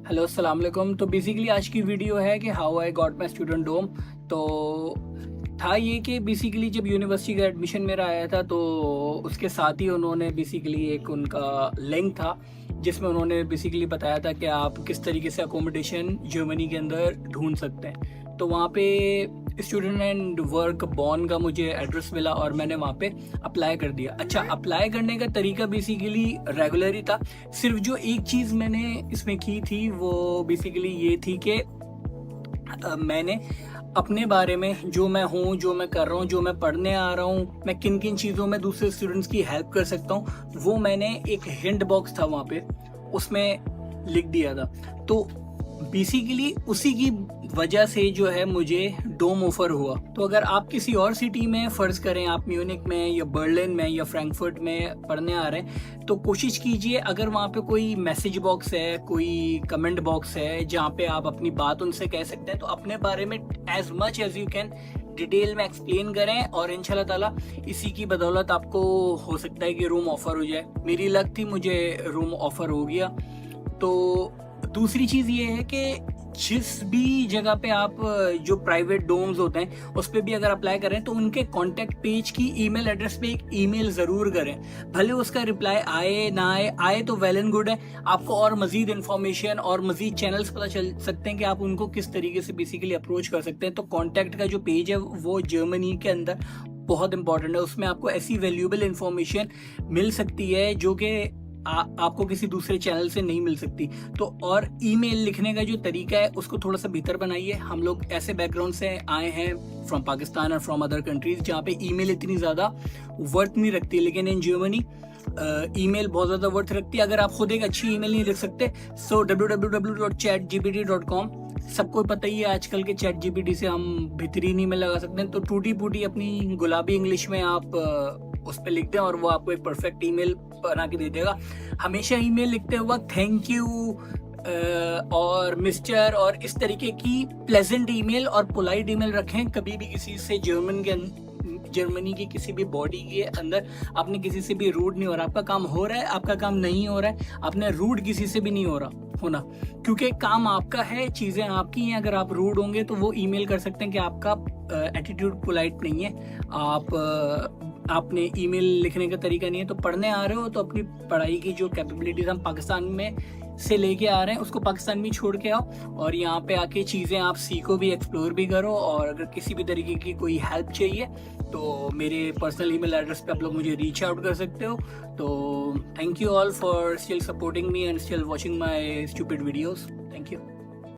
Hello अस्सलाम वालेकुम। तो बेसिकली आज की वीडियो है कि how I got my student dorm. तो था ये कि बेसिकली जब यूनिवर्सिटी का एडमिशन मेरा आया था तो उसके साथ ही उन्होंने बेसिकली एक उनका लिंक था जिसमें उन्होंने बेसिकली बताया था कि आप किस तरीके से अकोमोडेशन जर्मनी के अंदर ढूंढ सकते हैं। तो वहाँ पे स्टूडेंट एंड वर्क बॉन का मुझे एड्रेस मिला और मैंने वहाँ पे अप्लाई कर दिया। अच्छा, अप्लाई करने का तरीका बेसिकली रेगुलर ही था। सिर्फ जो एक चीज़ मैंने इसमें की थी वो बेसिकली ये थी कि मैंने अपने बारे में, जो मैं हूँ, जो मैं कर रहा हूँ, जो मैं पढ़ने आ रहा हूँ, मैं किन किन चीज़ों में दूसरे स्टूडेंट्स की हेल्प कर सकता हूँ, वो मैंने एक हिंट बॉक्स था वहाँ पे उसमें लिख दिया था। तो बेसिकली उसी की वजह से जो है मुझे डोम ऑफर हुआ। तो अगर आप किसी और सिटी में, फ़र्ज़ करें आप म्यूनिक में या बर्लिन में या फ्रैंकफर्ट में पढ़ने आ रहे हैं, तो कोशिश कीजिए अगर वहाँ पे कोई मैसेज बॉक्स है, कोई कमेंट बॉक्स है जहाँ पे आप अपनी बात उनसे कह सकते हैं, तो अपने बारे में as much as you can detail में एक्सप्लेन करें और इंशाल्लाह ताला इसी की बदौलत आपको हो सकता है कि रूम ऑफ़र हो जाए। मेरी लक थी, मुझे रूम ऑफ़र हो गया। तो दूसरी चीज़ ये है कि जिस भी जगह पे आप जो प्राइवेट डोम्स होते हैं उस पर भी अगर अप्लाई करें तो उनके कॉन्टैक्ट पेज की ईमेल एड्रेस पे एक ईमेल ज़रूर करें। भले उसका रिप्लाई आए ना आए तो वेल एंड गुड है। आपको और मज़ीद इन्फॉर्मेशन और मज़ीद चैनल्स पता चल सकते हैं कि आप उनको किस तरीके से बेसिकली अप्रोच कर सकते हैं। तो कॉन्टैक्ट का जो पेज है वो जर्मनी के अंदर बहुत इंपॉर्टेंट है। उसमें आपको ऐसी वैल्यूएबल इन्फॉर्मेशन मिल सकती है जो कि आपको किसी दूसरे चैनल से नहीं मिल सकती। तो और ईमेल लिखने का जो तरीका है उसको थोड़ा सा बेहतर बनाइए। हम लोग ऐसे बैकग्राउंड से आए हैं फ्रॉम पाकिस्तान और फ्रॉम अदर कंट्रीज जहाँ पे ईमेल इतनी ज़्यादा वर्थ नहीं रखती, लेकिन इन जर्मनी ईमेल बहुत ज़्यादा वर्थ रखती है। अगर आप खुद एक अच्छी ईमेल नहीं लिख सकते सो www.chatgpt.com। सबको पता ही है आजकल के चैट जीपीटी से हम बेहतरीन ईमेल लगा सकते हैं। तो टूटी फूटी अपनी गुलाबी इंग्लिश में आप उस पर लिख दें और वो आपको एक परफेक्ट ईमेल बना के दे देगा। हमेशा ईमेल लिखते वक्त थैंक यू और मिस्टर और इस तरीके की प्लेजेंट ईमेल और पोलाइट ईमेल रखें। कभी भी किसी से जर्मनी की किसी भी बॉडी के अंदर आपने किसी से भी रूड नहीं हो रहा। आपका काम हो रहा है, आपका काम नहीं हो रहा है, आपने रूड किसी से भी नहीं हो रहा होना, क्योंकि काम आपका है, चीज़ें आपकी हैं। अगर आप रूड होंगे तो वो ईमेल कर सकते हैं कि आपका एटीट्यूड पोलाइट नहीं है, आपने ईमेल लिखने का तरीका नहीं है। तो पढ़ने आ रहे हो तो अपनी पढ़ाई की जो कैपेबिलिटीज़ हम पाकिस्तान में से लेके आ रहे हैं उसको पाकिस्तान में छोड़ के आओ और यहाँ पे आके चीज़ें आप सीखो भी, एक्सप्लोर भी करो। और अगर किसी भी तरीके की कोई हेल्प चाहिए तो मेरे पर्सनल ईमेल एड्रेस पे आप लोग मुझे रीच आउट कर सकते हो। तो thank you all for still supporting me and still watching my stupid videos. Thank you.